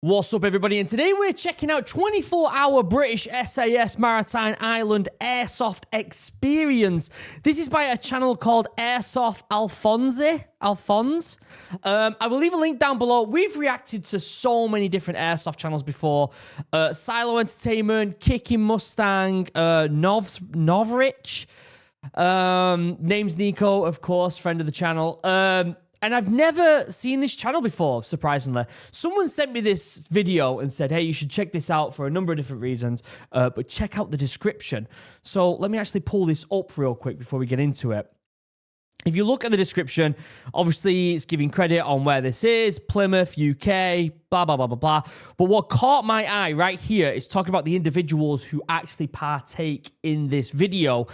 What's up, everybody? And today we're checking out 24-hour British SAS Maritime Island Airsoft experience. This is by a channel called Airsoft Alphonse. I will leave a link down below. We've reacted to so many different Airsoft channels before. Silo Entertainment, Kicking Mustang, Novrich. Name's Nico, of course, friend of the channel. And I've never seen this channel before, surprisingly. Someone sent me this video and said, hey, you should check this out for a number of different reasons, but check out the description. So let me actually pull this up real quick before we get into it. If you look at the description, obviously it's giving credit on where this is, Plymouth, UK, blah, blah, blah, blah, blah. But what caught my eye right here is talking about the individuals who actually partake in this video.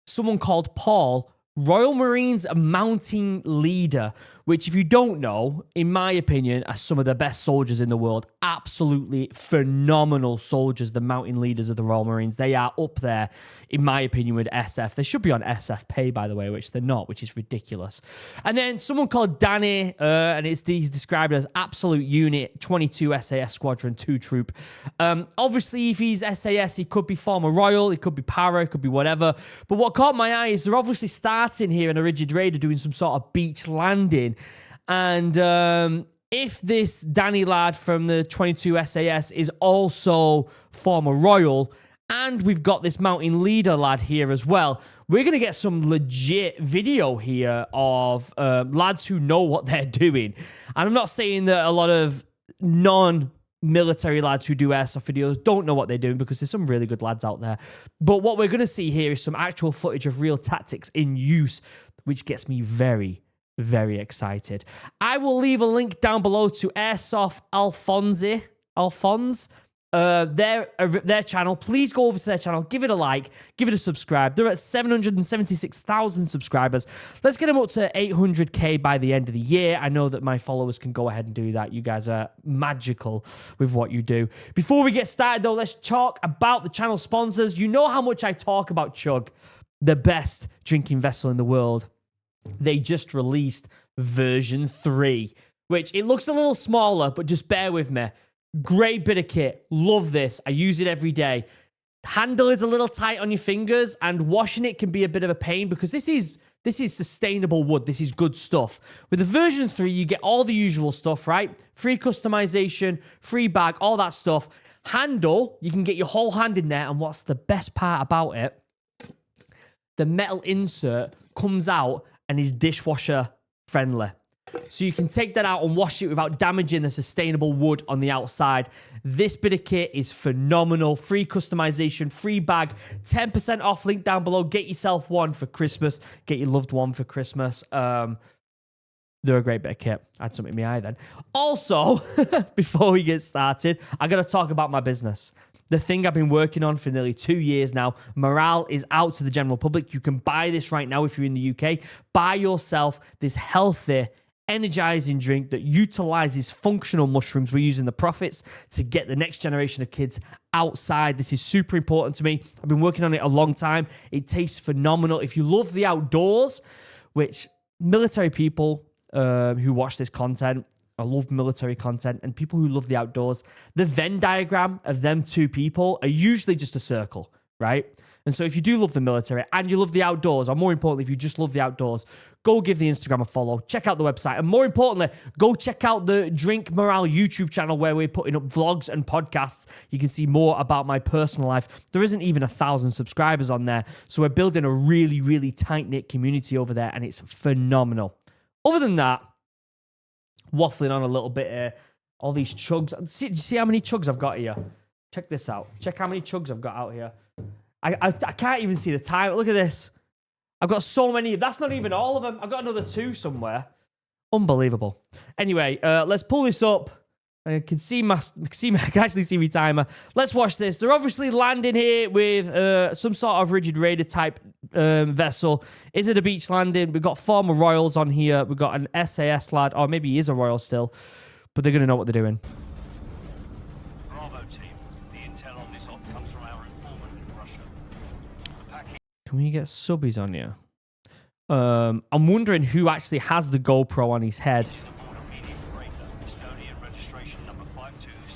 Someone called Paul, Royal Marines mounting leader, which, if you don't know, in my opinion, are some of the best soldiers in the world. Absolutely phenomenal soldiers, the mountain leaders of the Royal Marines. They are up there, in my opinion, with SF. They should be on SF pay, by the way, which they're not, which is ridiculous. And then someone called Danny, and he's described as absolute unit, 22 SAS Squadron, 2 troop. Obviously, if he's SAS, he could be former Royal, he could be para, he could be whatever. But what caught my eye is they're obviously starting here in a rigid raider doing some sort of beach landing. And if this Danny lad from the 22 SAS is also former Royal, and we've got this mountain leader lad here as well, we're going to get some legit video here of lads who know what they're doing. And I'm not saying that a lot of non-military lads who do airsoft videos don't know what they're doing, because there's some really good lads out there. But what we're going to see here is some actual footage of real tactics in use, which gets me very excited. I will leave a link down below to Airsoft Alphonse, their channel. Please go over to their channel, give it a like, give it a subscribe. They're at 776,000 subscribers. Let's get them up to 800k by the end of the year. I know that my followers can go ahead and do that. You guys are magical with what you do. Before we get started, though, let's talk about the channel sponsors. You know how much I talk about Chug, the best drinking vessel in the world. They just released version 3, which it looks a little smaller, but just bear with me. Great bit of kit. Love this. I use it every day. Handle is a little tight on your fingers, and washing it can be a bit of a pain, because this is sustainable wood. This is good stuff. With the version 3, you get all the usual stuff, right? Free customization, free bag, all that stuff. Handle, you can get your whole hand in there, and what's the best part about it? The metal insert comes out and is dishwasher friendly. So you can take that out and wash it without damaging the sustainable wood on the outside. This bit of kit is phenomenal. Free customization, free bag, 10% off, link down below. Get yourself one for Christmas. Get your loved one for Christmas. They're a great bit of kit. I had something in my eye then. Also, before we get started, I got to talk about my business. The thing I've been working on for nearly 2 years now. Morale is out to the general public. You can buy this right now if you're in the UK. Buy yourself this healthy, energizing drink that utilizes functional mushrooms. We're using the profits to get the next generation of kids outside. This is super important to me. I've been working on it a long time. It tastes phenomenal. If you love the outdoors, which military people who watch this content, I love military content, and people who love the outdoors, the Venn diagram of them two people are usually just a circle, right? And so if you do love the military and you love the outdoors, or more importantly, if you just love the outdoors, go give the Instagram a follow, check out the website, and more importantly, go check out the Drink Morale YouTube channel, where we're putting up vlogs and podcasts. You can see more about my personal life. There isn't even 1,000 subscribers on there, so we're building a really tight-knit community over there, and it's phenomenal. Other than that, waffling on a little bit here. All these chugs. See how many chugs I've got here? Check this out. Check how many chugs I've got out here. I can't even see the time. Look at this. I've got so many. That's not even all of them. I've got another 2 somewhere. Unbelievable. Anyway, let's pull this up. I can actually see my timer. Let's watch this. They're obviously landing here with some sort of rigid raider type vessel. Is it a beach landing? We've got former Royals on here. We've got an SAS lad, or maybe he is a Royal still, but they're going to know what they're doing. Bravo team. The intel on this op comes from our informant in Russia. Can we get subbies on here? I'm wondering who actually has the GoPro on his head.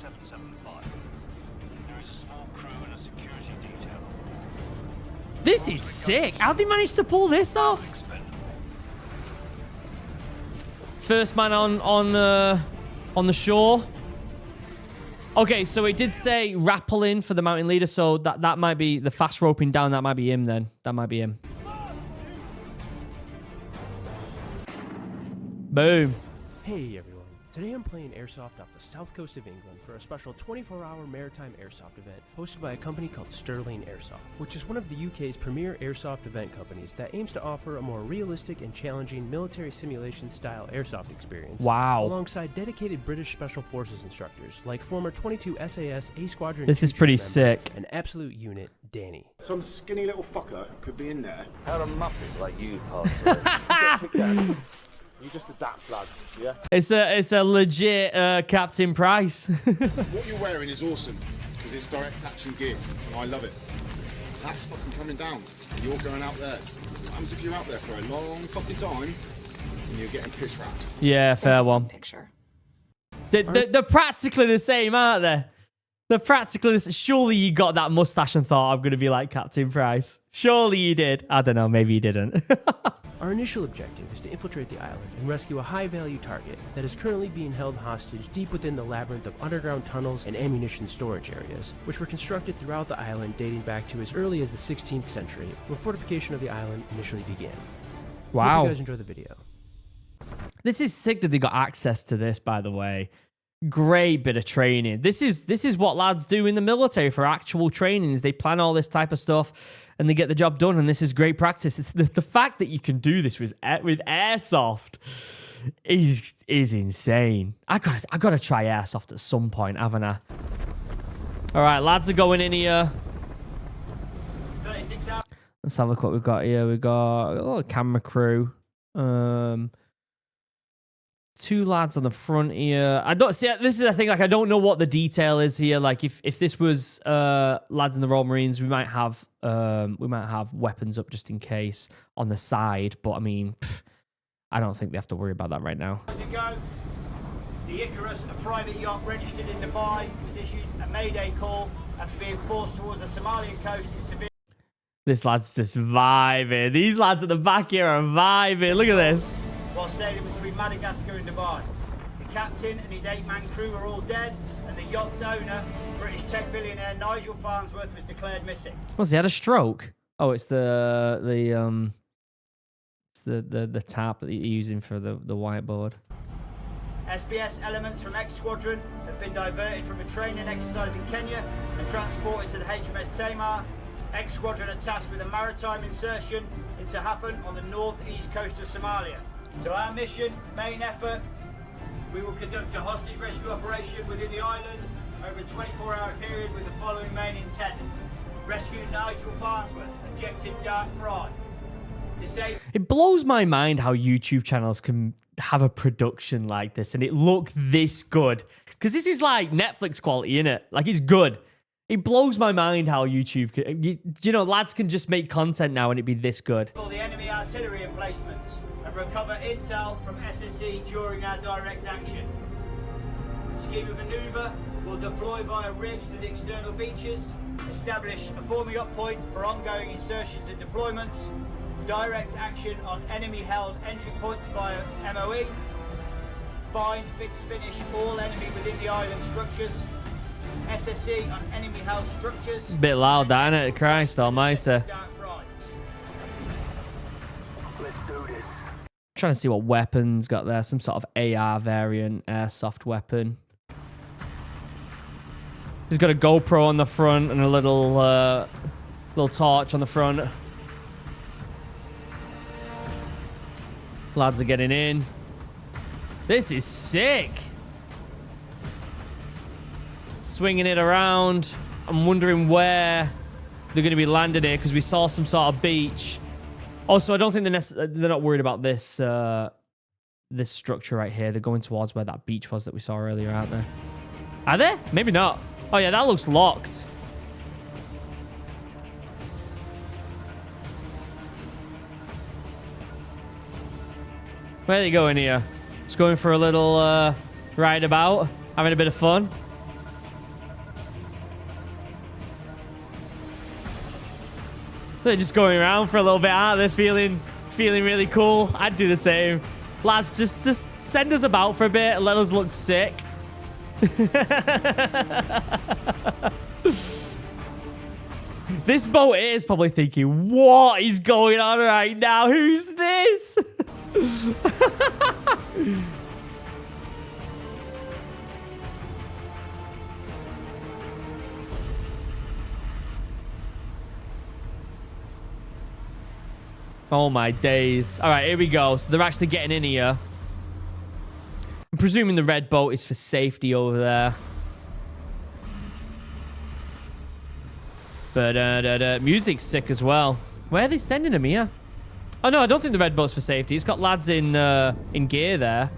775. There is a small crew and a security detail. This is sick. How'd they manage to pull this off? First man on the shore. Okay, so it did say rappel in for the mountain leader, so that might be the fast roping down. That might be him then. That might be him. Boom. Hey everyone, today I'm playing Airsoft off the south coast of England for a special 24-hour maritime airsoft event hosted by a company called Sterling Airsoft, which is one of the UK's premier airsoft event companies that aims to offer a more realistic and challenging military simulation style airsoft experience. Wow. Alongside dedicated British Special Forces instructors like former 22 SAS A Squadron. This is pretty member sick. and absolute unit Danny. Some skinny little fucker could be in there. How a muppet like you pass through. You just adapt, lads, yeah? It's a legit Captain Price. What you're wearing is awesome, because it's direct action gear, and I love it. That's fucking coming down, and you're going out there. What happens if you're out there for a long fucking time, and you're getting piss wrapped? Yeah, fair one. Picture. They're practically the same, aren't they? They're practically the same. Surely you got that mustache and thought, I'm going to be like Captain Price. Surely you did. I don't know, maybe you didn't. Our initial objective is to infiltrate the island and rescue a high-value target that is currently being held hostage deep within the labyrinth of underground tunnels and ammunition storage areas, which were constructed throughout the island dating back to as early as the 16th century, when fortification of the island initially began. Wow. Hope you guys enjoy the video. This is sick that they got access to this, by the way. Great bit of training. This is what lads do in the military for actual trainings. They plan all this type of stuff and they get the job done, and this is great practice. It's the fact that you can do this with Airsoft is insane. I gotta try Airsoft at some point, haven't I? All right, lads are going in here. 36 hours. Let's have a look what we've got here. We've got a little camera crew. Two lads on the front here. I don't see. This is the thing. Like, I don't know what the detail is here. Like, if this was lads in the Royal Marines, we might have weapons up just in case on the side. But I mean, I don't think they have to worry about that right now. As it goes, the Icarus, a private yacht registered in Dubai, was issued a Mayday call after being forced towards the Somalian coast in severe. This lad's just vibing. These lads at the back here are vibing. Look at this. While sailing between Madagascar and Dubai. The captain and his 8-man crew are all dead, and the yacht's owner, British tech billionaire Nigel Farnsworth, was declared missing. What's he had a stroke? Oh, it's the tap that you're using for the whiteboard. SBS elements from X Squadron have been diverted from a training exercise in Kenya and transported to the HMS Tamar. X Squadron are tasked with a maritime insertion into Hafan on the northeast coast of Somalia. So our mission, main effort, we will conduct a hostage rescue operation within the island over a 24-hour period with the following main intent. Rescue Nigel Farnsworth, objective Dark Fry. It blows my mind how YouTube channels can have a production like this and it look this good. Because this is like Netflix quality, innit? Like, it's good. It blows my mind how YouTube can, you know, lads can just make content now and it be this good. The enemy artillery emplacements and recover intel from SSE during our direct action. Scheme of maneuver will deploy via ribs to the external beaches, establish a forming up point for ongoing insertions and deployments, direct action on enemy held entry points via MOE, find, fix, finish all enemy within the island structures, SSE on enemy held structures. Bit loud, that, innit? Christ almighty. Trying to see what weapons got there. Some sort of AR variant, airsoft weapon. He's got a GoPro on the front and a little torch on the front. Lads are getting in. This is sick. Swinging it around. I'm wondering where they're going to be landed here because we saw some sort of beach. Also, I don't think they're not worried about this this structure right here. They're going towards where that beach was that we saw earlier, aren't they? Are they? Maybe not. Oh yeah, that looks locked. Where are they going here? Just going for a little ride about, having a bit of fun. They're just going around for a little bit, aren't they? Feeling really cool. I'd do the same. Lads, just send us about for a bit and let us look sick. This boat is probably thinking, what is going on right now? Who's this? Oh my days. All right, here we go. So they're actually getting in here. I'm presuming the red boat is for safety over there. But music's sick as well. Where are they sending them here? Oh no, I don't think the red boat's for safety. It's got lads in gear there.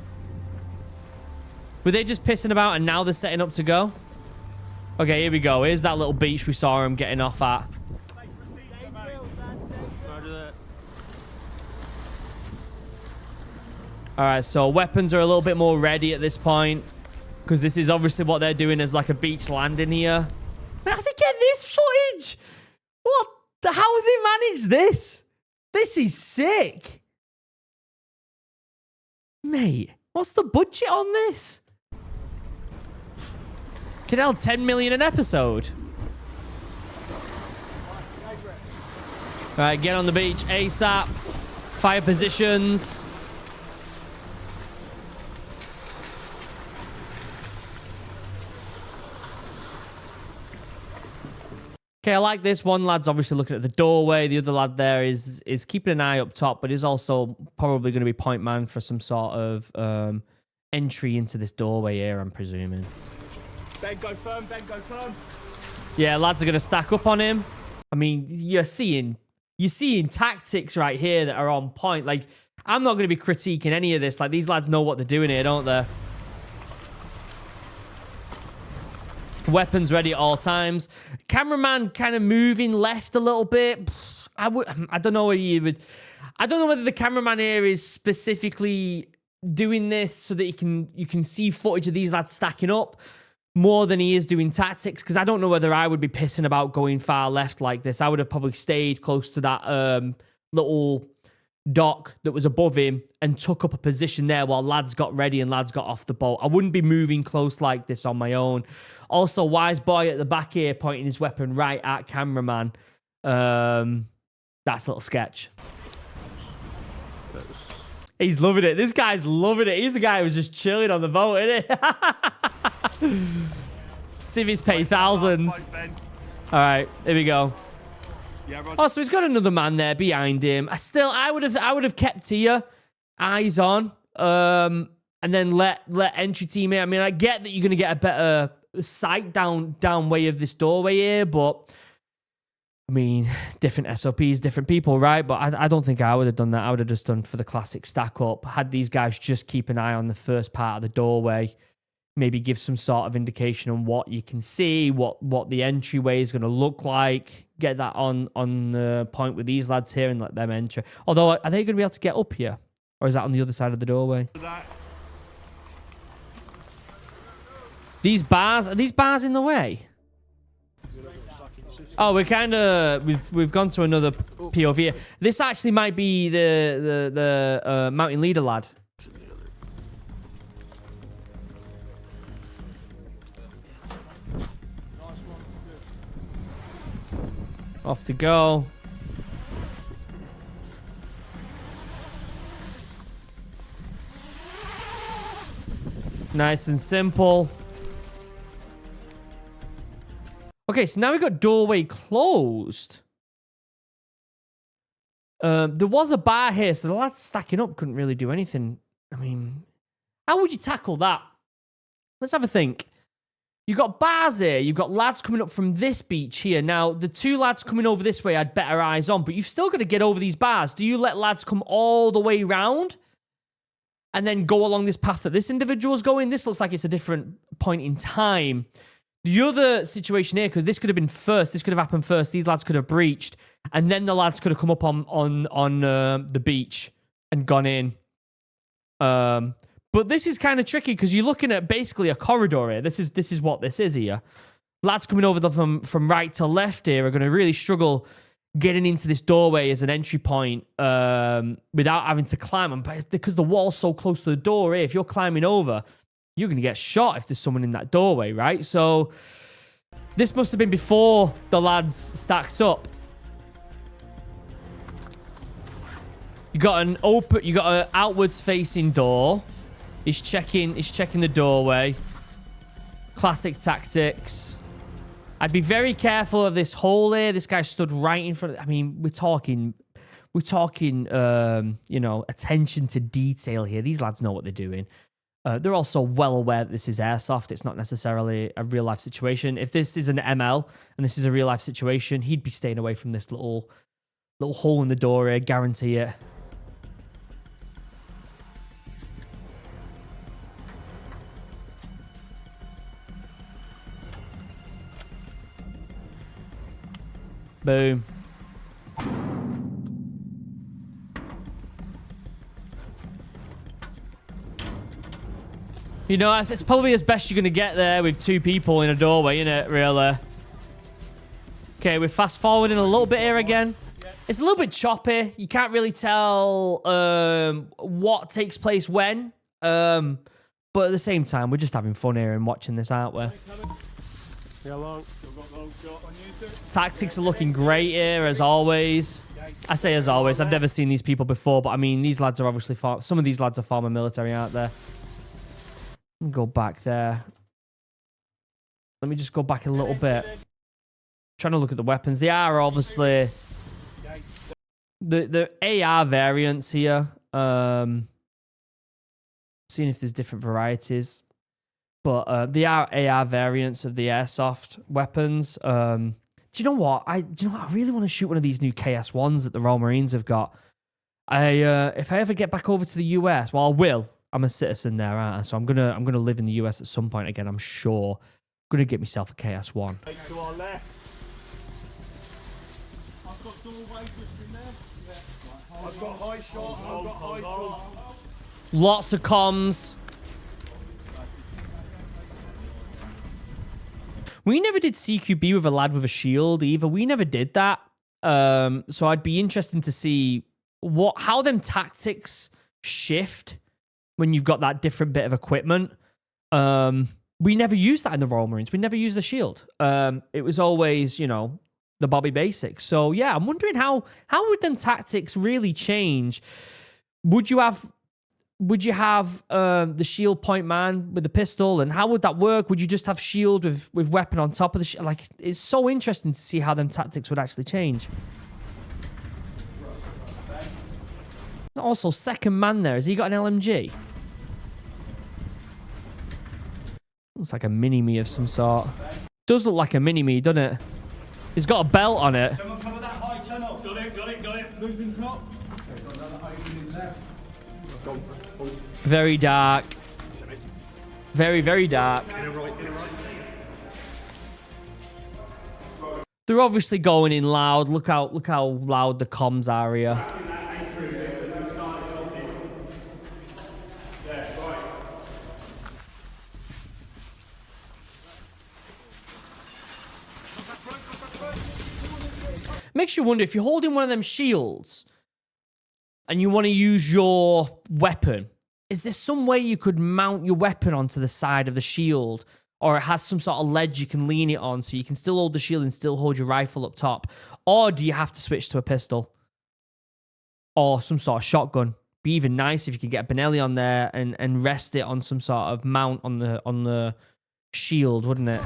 Were they just pissing about and now they're setting up to go? Okay, here we go. Here's that little beach we saw them getting off at. All right, so weapons are a little bit more ready at this point because this is obviously what they're doing as like a beach landing here. How did they get this footage? What? How have they managed this? This is sick. Mate, what's the budget on this? Canal 10 million an episode. All right, get on the beach ASAP. Fire positions. Okay, I like this. One lad's obviously looking at the doorway. The other lad there is keeping an eye up top, but is also probably going to be point man for some sort of entry into this doorway here, I'm presuming. Ben, go firm. Ben, go firm. Yeah, lads are going to stack up on him. I mean, you're seeing tactics right here that are on point. Like, I'm not going to be critiquing any of this. Like, these lads know what they're doing here, don't they? Weapons ready at all times. Cameraman kind of moving left a little bit. I don't know whether I don't know whether the cameraman here is specifically doing this so that you can see footage of these lads stacking up more than he is doing tactics, because I don't know whether I would be pissing about going far left like this. I would have probably stayed close to that little dock that was above him and took up a position there while lads got ready and lads got off the boat. I wouldn't be moving close like this on my own. Also, wise boy at the back here pointing his weapon right at cameraman. That's a little sketch. He's loving it. This guy's loving it. He's the guy who was just chilling on the boat, isn't he? Civvies pay thousands. All right, here we go. Oh, so he's got another man there behind him. I would have kept here, eyes on, and then let entry team in. I mean, I get that you're gonna get a better sight down way of this doorway here, but I mean, different SOPs, different people, right? But I don't think I would have done that. I would have just done for the classic stack up. Had these guys just keep an eye on the first part of the doorway. Maybe give some sort of indication on what you can see, what the entryway is going to look like. Get that on point with these lads here and let them enter. Although, are they going to be able to get up here? Or is that on the other side of the doorway? Are these bars in the way? Oh, we're kind of... We've gone to another POV here. This actually might be the mountain leader lad. Off to go. Nice and simple. Okay, so now we've got doorway closed. There was a bar here, so the lads stacking up couldn't really do anything. I mean, how would you tackle that? Let's have a think. You've got bars here. You've got lads coming up from this beach here. Now, the two lads coming over this way had better eyes on, but you've still got to get over these bars. Do you let lads come all the way round and then go along this path that this individual's going? This looks like it's a different point in time. The other situation here, because this could have been first, this could have happened first. These lads could have breached, and then the lads could have come up on the beach and gone in. But this is kind of tricky because you're looking at basically a corridor here. This is what this is here. Lads coming over from right to left here are going to really struggle getting into this doorway as an entry point without having to climb. And because the wall's so close to the door here, if you're climbing over, you're going to get shot if there's someone in that doorway, right? So this must have been before the lads stacked up. You got an outwards facing door. He's checking the doorway. Classic tactics. I'd be very careful of this hole here. This guy stood right in front of, I mean, we're talking, you know, attention to detail here. These lads know what they're doing. They're also well aware that this is airsoft. It's not necessarily a real life situation. If this is an ML and this is a real life situation, he'd be staying away from this little hole in the door here. Guarantee it. Boom. You know, it's probably as best you're going to get there with two people in a doorway, innit, really? Okay, we're fast forwarding a little bit here again. It's a little bit choppy. You can't really tell what takes place when. But at the same time, we're just having fun here and watching this, aren't we? Tactics are looking great here, as always. I say as always. I've never seen these people before, but I mean, these lads are obviously... Some of these lads are former military, aren't they? Go back there. Let me just go back a little bit. Trying to look at the weapons. They are obviously... The AR variants here. Seeing if there's different varieties. But they are AR variants of the airsoft weapons. Do you know what? I really want to shoot one of these new KS1s that the Royal Marines have got. If I ever get back over to the US, well, I will. I'm a citizen there, aren't I? So I'm gonna live in the US at some point again. I'm sure. I'm gonna get myself a KS1. To our left. I've got doorways in there. Yeah. I've got high shot. I've got high shot. Lots of comms. We never did CQB with a lad with a shield either. We never did that. So I'd be interested to see how them tactics shift when you've got that different bit of equipment. We never used that in the Royal Marines. We never used the shield. It was always, you know, the Bobby Basics. So yeah, I'm wondering how would them tactics really change? Would you have the shield point man with the pistol, and how would that work? Would you just have shield with weapon on top of the shield? Like, it's so interesting to see how them tactics would actually change. Also, second man there. Has he got an LMG? Looks like a mini-me of some sort. Does look like a mini-me, doesn't it? He's got a belt on it. Someone cover that high tunnel. Got it. Moved in top. Very dark. Very, very dark. They're obviously going in loud. Look how loud the comms are here. Makes you wonder if you're holding one of them shields and you want to use your weapon. Is there some way you could mount your weapon onto the side of the shield, or it has some sort of ledge you can lean it on so you can still hold the shield and still hold your rifle up top? Or do you have to switch to a pistol or some sort of shotgun? Be even nice if you could get a Benelli on there and rest it on some sort of mount on the shield, wouldn't it?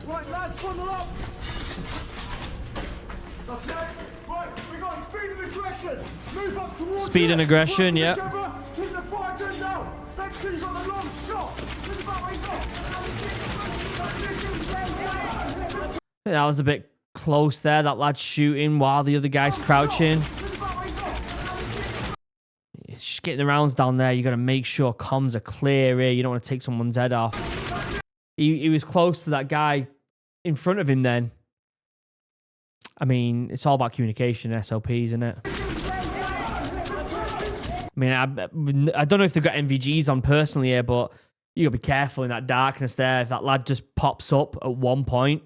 Right, lads, funnel up. That's it. Right, we got speed and aggression. Move up towards speed and aggression, yeah. Keep the fire gun down. Make sure you got the long shot. That was a bit close there. That lad shooting while the other guy's crouching. It's just getting the rounds down there. You got to make sure comms are clear here. You don't want to take someone's head off. He was close to that guy in front of him then. I mean, it's all about communication, SOPs, isn't it? I mean, I don't know if they've got NVGs on personally here, but you gotta be careful in that darkness there. If that lad just pops up at one point.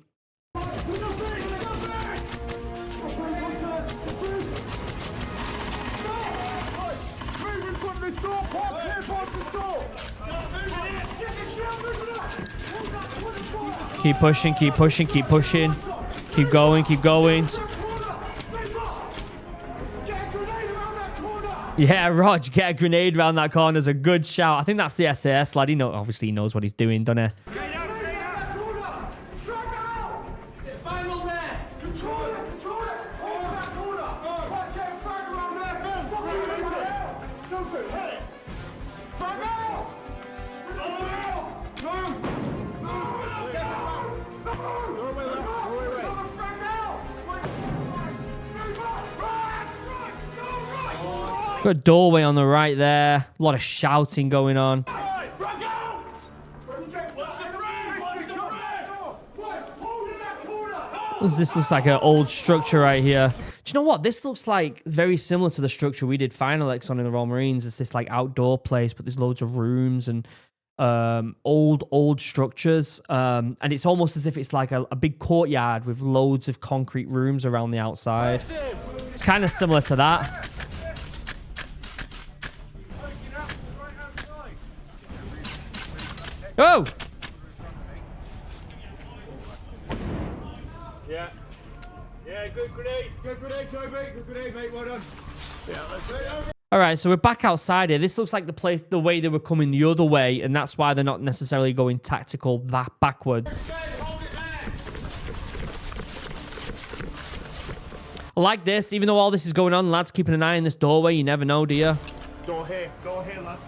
Keep pushing, keep pushing, keep pushing. Keep going, keep going. Yeah, Rog, get a grenade around that corner is a good shout. I think that's the SAS lad. Obviously he knows what he's doing, doesn't he? Got a doorway on the right there. A lot of shouting going on. This looks like an old structure right here. Do you know what? This looks like very similar to the structure we did Final X on in the Royal Marines. It's this like outdoor place, but there's loads of rooms and old structures. And it's almost as if it's like a big courtyard with loads of concrete rooms around the outside. It's kind of similar to that. Oh! Yeah. Yeah, good grenade. Good grenade, Toby. Good grenade, mate. Well done. Yeah, let's go. All right, so we're back outside here. This looks like the way they were coming the other way, and that's why they're not necessarily going tactical backwards. I like this. Even though all this is going on, lads, keeping an eye on this doorway. You never know, do you? Door here, lads.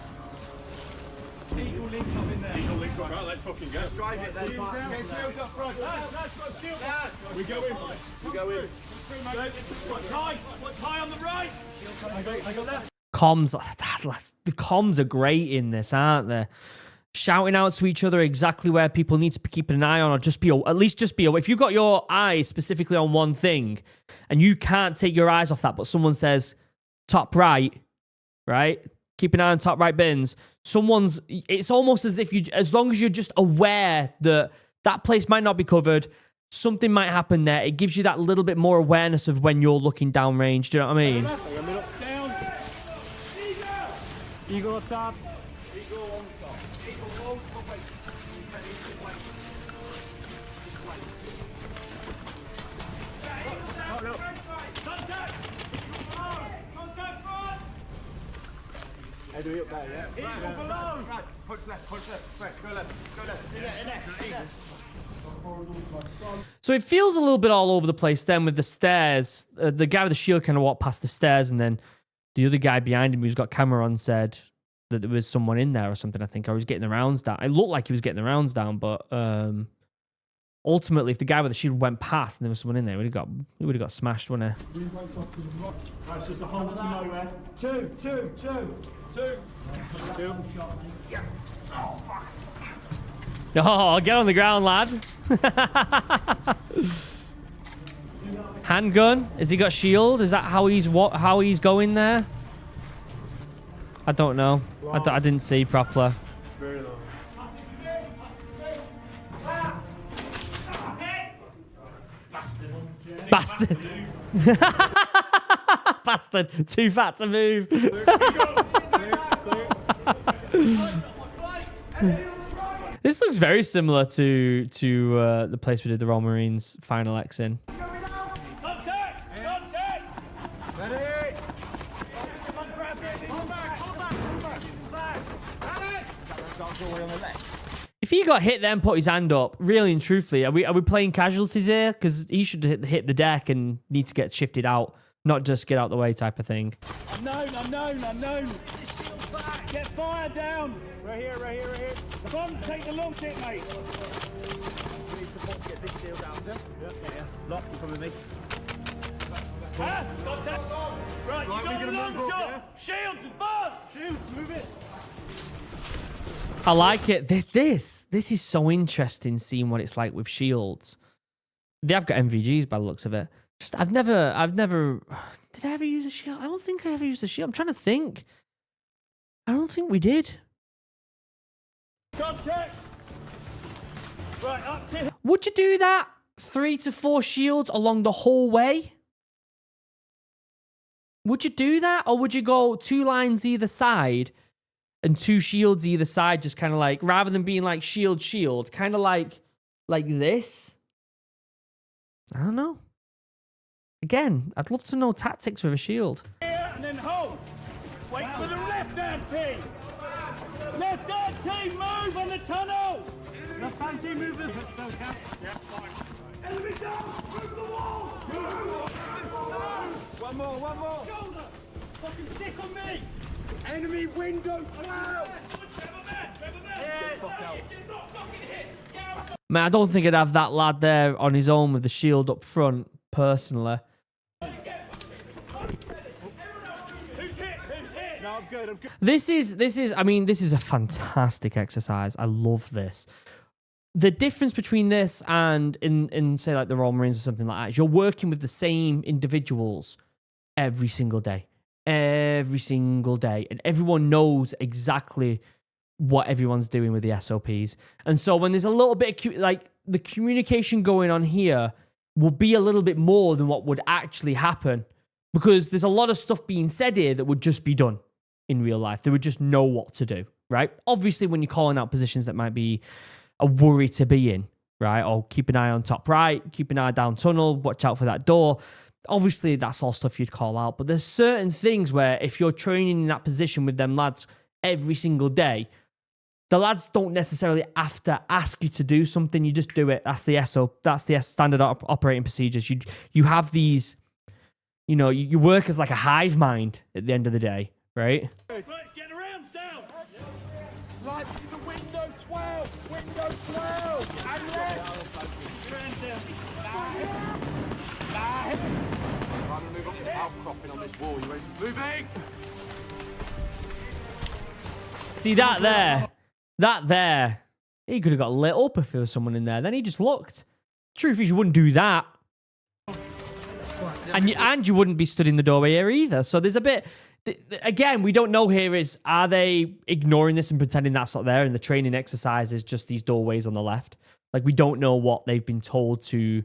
Eagle link up in there. Eagle link up. Right, let's fucking go. Let's drive it then. Get shields up front. We go in. We go in. What's high on the right? I got that. Comms, the comms are great in this, aren't they? Shouting out to each other exactly where people need to be keeping an eye on, or just be, at least just be aware. If you've got your eyes specifically on one thing and you can't take your eyes off that, but someone says top right, keep an eye on top right bins. It's almost as if as long as you're just aware that that place might not be covered, something might happen there. It gives you that little bit more awareness of when you're looking downrange. Do you know what I mean? Down. Eagle up top. Eagle on top. Eagle on top. Head way up there, yeah? Eagle below! Right, punch left, right, go left, in there. So it feels a little bit all over the place then with the stairs. The guy with the shield kind of walked past the stairs, and then the other guy behind him who's got camera on said that there was someone in there or something, I think. I was getting the rounds down. It looked like he was getting the rounds down, but ultimately, if the guy with the shield went past and there was someone in there, he would have got smashed, wouldn't he? Right, it's just a hole to nowhere. Two. Yeah. Oh, fuck. Oh, get on the ground, lad. Handgun? Has he got shield? Is that how he's going there? I don't know. I didn't see properly. Very low. Bastard. Bastard. Too fat to move. This looks very similar to the place we did the Royal Marines Final X in. Contact! Ready! If he got hit then put his hand up, really and truthfully, are we playing casualties here? Because he should hit the deck and need to get shifted out, not just get out the way type of thing. Unknown. Get fire down. Right here. The bombs take the long shit, mate. We need support to get big shields out. Yeah. Lock, you come with me. Contact. Right, you got a long shot. Yeah? Shields, advance. Shields, move it. I like it. This is so interesting seeing what it's like with shields. They have got MVGs by the looks of it. I've never. Did I ever use a shield? I don't think I ever used a shield. I'm trying to think. I don't think we did. Contact. Right, up to. Would you do that? 3 to 4 shields along the whole way? Would you do that? Or would you go 2 lines either side and 2 shields either side, just kind of like, rather than being like shield, shield, kind of like this? I don't know. Again, I'd love to know tactics with a shield. Here and then hold. Wait for the left-hand team. Left-hand team, move on the tunnel. Left-hand team, move the... Yeah, fine. Enemy down! Move the wall! One more. Shoulder! Fucking stick on me! Enemy window 12! Man, I don't think I'd have that lad there on his own with the shield up front, personally. Who's hit? No, I'm good. This is, I mean, this is a fantastic exercise. I love this. The difference between this and in say like the Royal Marines or something like that is you're working with the same individuals every single day. Every single day. And everyone knows exactly what everyone's doing with the SOPs. And so when there's a little bit of, like, the communication going on here will be a little bit more than what would actually happen, because there's a lot of stuff being said here that would just be done in real life. They would just know what to do, right? Obviously, when you're calling out positions that might be a worry to be in, right? Or keep an eye on top right, keep an eye down tunnel, watch out for that door. Obviously, that's all stuff you'd call out. But there's certain things where if you're training in that position with them lads every single day, the lads don't necessarily have to ask you to do something. You just do it. That's the standard operating procedures. You have these, you know, you work as like a hive mind at the end of the day, right? Right, get the rounds down. Right to the window 12. Window 12. And left. Round down. I'm going to move up this outcropping on this wall. You ready? Moving! See that there? That there. He could have got lit up if there was someone in there. Then he just looked. Truth is, you wouldn't do that. And you wouldn't be stood in the doorway here either. So there's a bit... Again, we don't know here is, are they ignoring this and pretending that's not there, and the training exercise is just these doorways on the left? Like, we don't know what they've been told to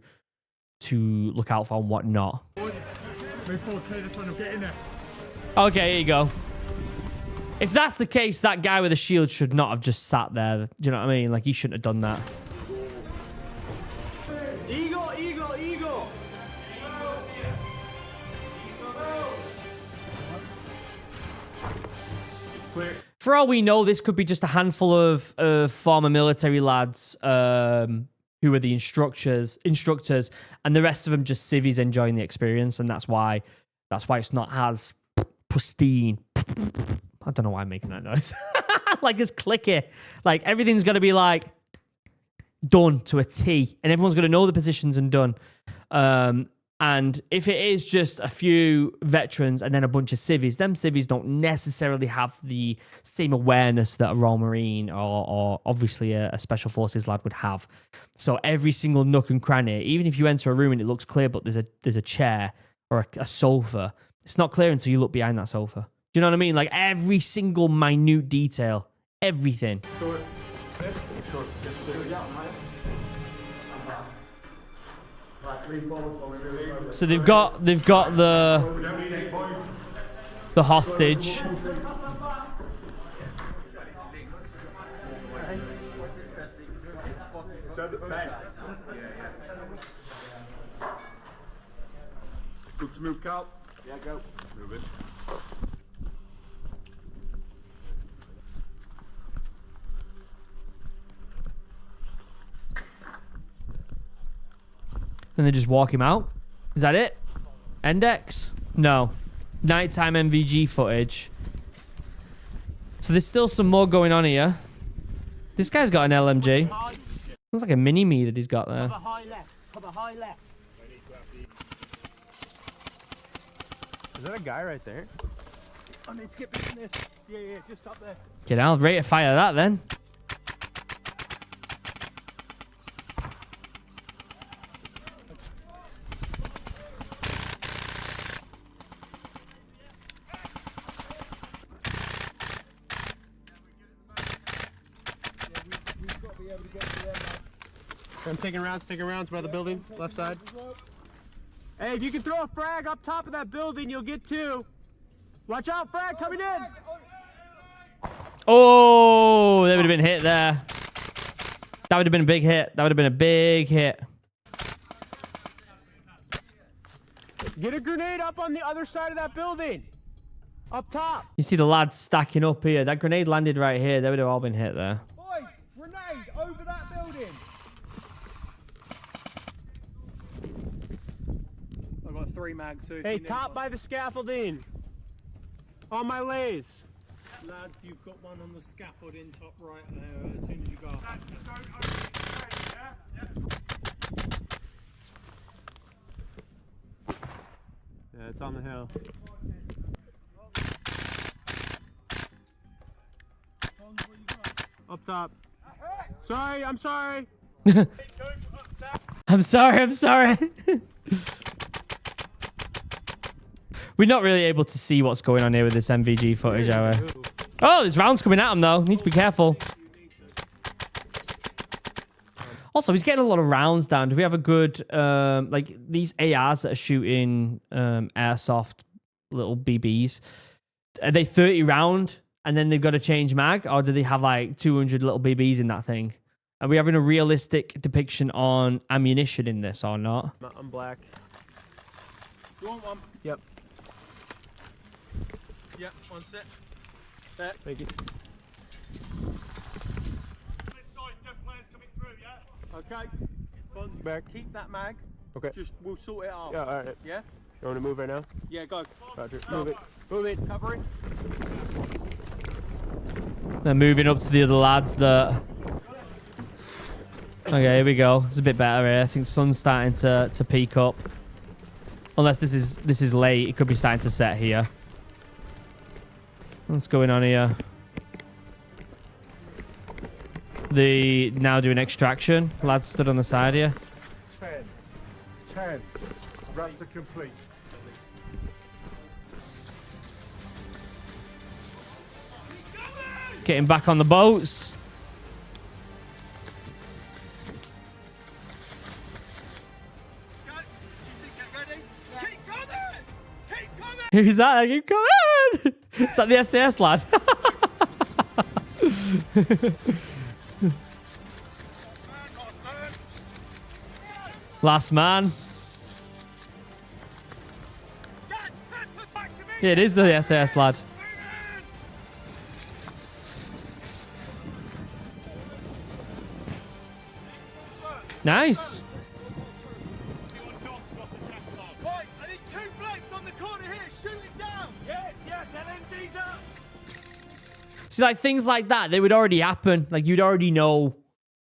look out for and what not. Move forward, clear the tunnel, get in there. Okay, here you go. If that's the case, that guy with the shield should not have just sat there. Do you know what I mean? Like, he shouldn't have done that. Eagle. For all we know, this could be just a handful of former military lads who are the instructors, and the rest of them just civvies enjoying the experience, and that's why it's not as pristine. I don't know why I'm making that noise. Like, it's clicky. Like, everything's going to be like done to a T, and everyone's going to know the positions and done. And if it is just a few veterans and then a bunch of civvies, them civvies don't necessarily have the same awareness that a Royal Marine or obviously a Special Forces lad would have. So every single nook and cranny, even if you enter a room and it looks clear, but there's a chair or a sofa, it's not clear until you look behind that sofa. Do you know what I mean? Like, every single minute detail, everything. So they've got the hostage. Good to move, Carl. Yeah, go. Move it. And they just walk him out. Is that it? Index? No. Nighttime MVG footage. So there's still some more going on here. This guy's got an LMG. Looks like a mini-me that he's got there. Cover high left. Cover high left. Is that a guy right there? I need to get behind this. Yeah, just up there. Get out. Rate of fire that then. I'm taking rounds by the building, left side. Hey, if you can throw a frag up top of that building, you'll get 2. Watch out, frag coming in! Oh, they would have been hit there. That would have been a big hit. That would have been a big hit. Get a grenade up on the other side of that building. Up top. You see the lads stacking up here. That grenade landed right here. They would have all been hit there. Boy, grenade over that building. I've got 3 mags. So Hey, top by the scaffolding. On my lays. Lads, you've got one on the scaffolding top right there as soon as you go up. Yeah, it's on the hill. Up top. Sorry, I'm sorry. I'm sorry. We're not really able to see what's going on here with this MVG footage, are we? Oh, there's rounds coming at him, though. Need to be careful. Also, he's getting a lot of rounds down. Do we have a good, like, these ARs that are shooting Airsoft little BBs, are they 30 round and then they've got to change mag? Or do they have, like, 200 little BBs in that thing? Are we having a realistic depiction on ammunition in this or not? I'm black. You want one? Yep. Yep, one set. There. Thank you. This side, dead players coming through, yeah? Okay. Fonz, Back. keep that mag. Okay. Just, we'll sort it out. Yeah, all right. Yeah? You want to move right now? Yeah, go. Roger. Move it. Move it. Covering. They're moving up to the other lads that... Okay, here we go. It's a bit better here. I think the sun's starting to peak up. Unless this is late. It could be starting to set here. What's going on here? The now doing extraction. Lads stood on the side here. 10. Routes are complete. Getting back on the boats. Who's that? Keep coming! Is that the SAS lad? Last man. Yeah, it is the SAS lad. Nice. Right, I need 2 blokes on the corner here. Shoot it down. Yes, LMG's up. See, like things like that, they would already happen. Like you'd already know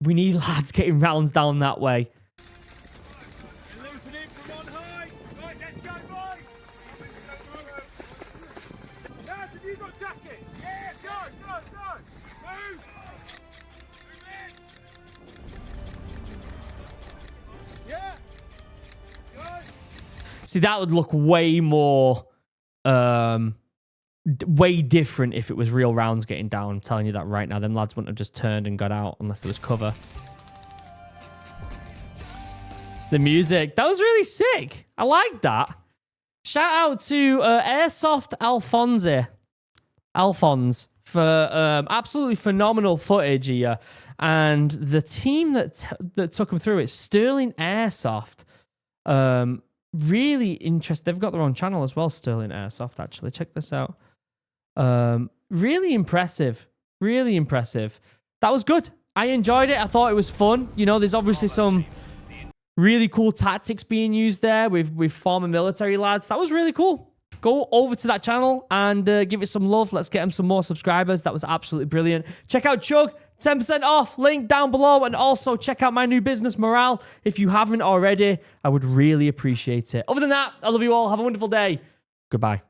we need lads getting rounds down that way. Looping in from on high. Right, let's go, boys. Lads, have you got jackets? Yeah, go. Move. Move in. Yeah. Good. See, that would look way more, way different if it was real rounds getting down. I'm telling you that right now. Them lads wouldn't have just turned and got out unless there was cover. The music, that was really sick. I like that. Shout out to Airsoft Alphonse for absolutely phenomenal footage here. And the team that took him through it, Sterling Airsoft, really interesting. They've got their own channel as well, Sterling Airsoft, actually. Check this out. Really impressive. Really impressive. That was good. I enjoyed it. I thought it was fun. You know, there's obviously some really cool tactics being used there with former military lads. That was really cool. Go over to that channel and give it some love. Let's get him some more subscribers. That was absolutely brilliant. Check out Chug. 10% off. Link down below. And also check out my new business, Morale. If you haven't already, I would really appreciate it. Other than that, I love you all. Have a wonderful day. Goodbye.